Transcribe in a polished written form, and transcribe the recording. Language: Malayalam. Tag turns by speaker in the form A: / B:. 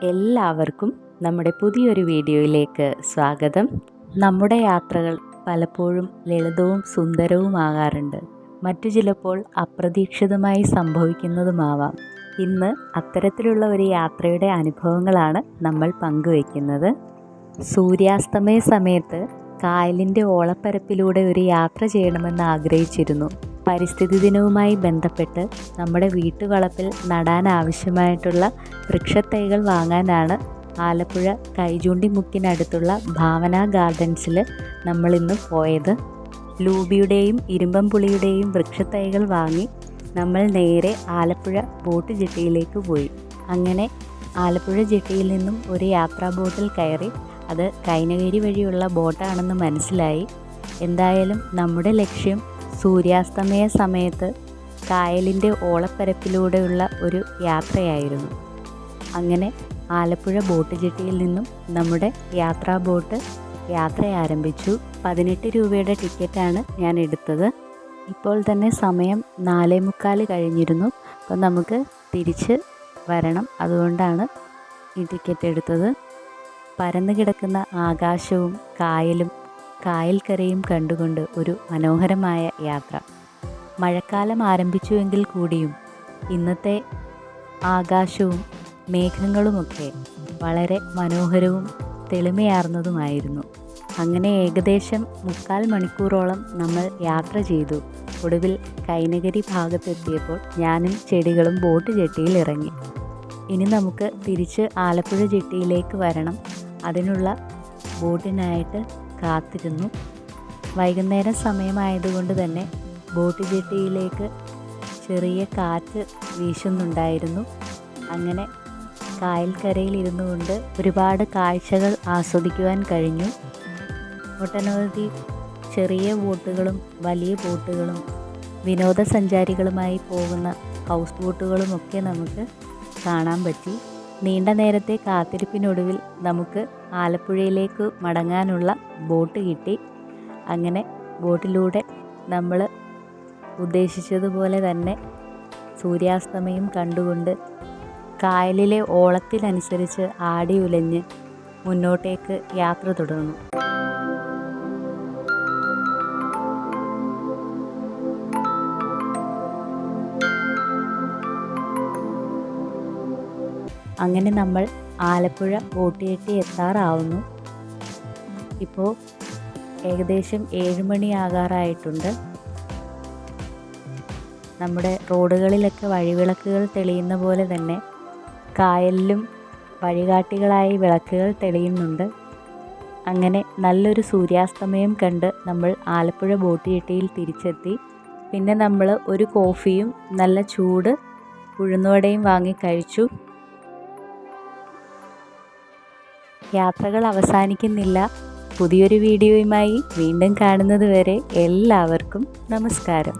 A: എല്ലാവർക്കും നമ്മുടെ പുതിയൊരു വീഡിയോയിലേക്ക് സ്വാഗതം. നമ്മുടെ യാത്രകൾ പലപ്പോഴും ലളിതവും സുന്ദരവുമാകാറുണ്ട്. മറ്റു ചിലപ്പോൾ അപ്രതീക്ഷിതമായി സംഭവിക്കുന്നതുമാവാം. ഇന്ന് അത്തരത്തിലുള്ള ഒരു യാത്രയുടെ അനുഭവങ്ങളാണ് നമ്മൾ പങ്കുവയ്ക്കുന്നത്. സൂര്യാസ്തമയ സമയത്ത് കായലിൻ്റെ ഓളപ്പരപ്പിലൂടെ ഒരു യാത്ര ചെയ്യണമെന്ന് ആഗ്രഹിച്ചിരുന്നു. പരിസ്ഥിതി ദിനവുമായി ബന്ധപ്പെട്ട് നമ്മുടെ വീട്ടുവളപ്പിൽ നടാൻ ആവശ്യമായിട്ടുള്ള വൃക്ഷത്തൈകൾ വാങ്ങാനാണ് ആലപ്പുഴ കൈചൂണ്ടിമുക്കിനടുത്തുള്ള ഭാവന ഗാർഡൻസിൽ നമ്മളിന്ന് പോയത്. ലൂബിയുടെയും ഇരുമ്പംപുളിയുടെയും വൃക്ഷത്തൈകൾ വാങ്ങി നമ്മൾ നേരെ ആലപ്പുഴ ബോട്ട് ജെട്ടിയിലേക്ക് പോയി. അങ്ങനെ ആലപ്പുഴ ജെട്ടിയിൽ നിന്നും ഒരു യാത്രാ ബോട്ടിൽ കയറി. അത് കൈനകരി വഴിയുള്ള ബോട്ടാണെന്ന് മനസ്സിലായി. എന്തായാലും നമ്മുടെ ലക്ഷ്യം സൂര്യാസ്തമയ സമയത്ത് കായലിൻ്റെ ഓളപ്പരപ്പിലൂടെയുള്ള ഒരു യാത്രയായിരുന്നു. അങ്ങനെ ആലപ്പുഴ ബോട്ട് ജെട്ടിയിൽ നിന്നും നമ്മുടെ യാത്രാ ബോട്ട് യാത്ര ആരംഭിച്ചു. 18 രൂപയുടെ ടിക്കറ്റാണ് ഞാൻ എടുത്തത്. ഇപ്പോൾ തന്നെ സമയം 4:45 കഴിഞ്ഞിരുന്നു. അപ്പോൾ നമുക്ക് തിരിച്ച് വരണം. അതുകൊണ്ടാണ് ഈ ടിക്കറ്റ് എടുത്തത്. പരന്നു കിടക്കുന്ന ആകാശവും കായലും കായൽക്കരയും കണ്ടുകൊണ്ട് ഒരു മനോഹരമായ യാത്ര. മഴക്കാലം ആരംഭിച്ചുവെങ്കിൽ കൂടിയും ഇന്നത്തെ ആകാശവും മേഘങ്ങളുമൊക്കെ വളരെ മനോഹരവും തെളിമയാർന്നതുമായിരുന്നു. അങ്ങനെ ഏകദേശം 3/4 മണിക്കൂറോളം നമ്മൾ യാത്ര ചെയ്തു. ഒടുവിൽ കൈനകരി ഭാഗത്തെത്തിയപ്പോൾ ഞാനും ചെടികളും ബോട്ട് ജെട്ടിയിൽ ഇറങ്ങി. ഇനി നമുക്ക് തിരിച്ച് ആലപ്പുഴ ജെട്ടിയിലേക്ക് വരണം. അതിനുള്ള ബോട്ടിനായിട്ട് കാത്തിരുന്നു. വൈകുന്നേരം സമയമായതുകൊണ്ട് തന്നെ ബോട്ട് ജെട്ടിയിലേക്ക് ചെറിയ കാറ്റ് വീശുന്നുണ്ടായിരുന്നു. അങ്ങനെ കായൽക്കരയിൽ ഇരുന്നു കൊണ്ട് ഒരുപാട് കാഴ്ചകൾ ആസ്വദിക്കുവാൻ കഴിഞ്ഞു. ഒട്ടനവധി ചെറിയ ബോട്ടുകളും വലിയ ബോട്ടുകളും വിനോദസഞ്ചാരികളുമായി പോകുന്ന ഹൗസ് ബോട്ടുകളുമൊക്കെ നമുക്ക് കാണാൻ പറ്റി. നീണ്ട നേരത്തെ കാത്തിരിപ്പിനൊടുവിൽ നമുക്ക് ആലപ്പുഴയിലേക്ക് മടങ്ങാനുള്ള ബോട്ട് കിട്ടി. അങ്ങനെ ബോട്ടിലൂടെ നമ്മൾ ഉദ്ദേശിച്ചതുപോലെ തന്നെ സൂര്യാസ്തമയം കണ്ടുകൊണ്ട് കായലിലെ ഓളത്തിനനുസരിച്ച് ആടി ഉലഞ്ഞ് മുന്നോട്ടേക്ക് യാത്ര തുടർന്നു. അങ്ങനെ നമ്മൾ ആലപ്പുഴ ബോട്ട് ജെട്ടി എത്താറാവുന്നു. ഇപ്പോൾ ഏകദേശം 7 മണിയാകാറായിട്ടുണ്ട്. നമ്മുടെ റോഡുകളിലൊക്കെ വഴിവിളക്കുകൾ തെളിയുന്ന പോലെ തന്നെ കായലിലും വഴികാട്ടികളായി വിളക്കുകൾ തെളിയുന്നുണ്ട്. അങ്ങനെ നല്ലൊരു സൂര്യാസ്തമയം കണ്ട് നമ്മൾ ആലപ്പുഴ ബോട്ട് ജെട്ടിയിൽ തിരിച്ചെത്തി. പിന്നെ നമ്മൾ ഒരു കോഫിയും നല്ല ചൂട് ഉഴുന്നുവടയും വാങ്ങി കഴിച്ചു. യാത്രകൾ അവസാനിക്കുന്നില്ല. പുതിയൊരു വീഡിയോയുമായി വീണ്ടും കാണുന്നത് വരെ എല്ലാവർക്കും നമസ്കാരം.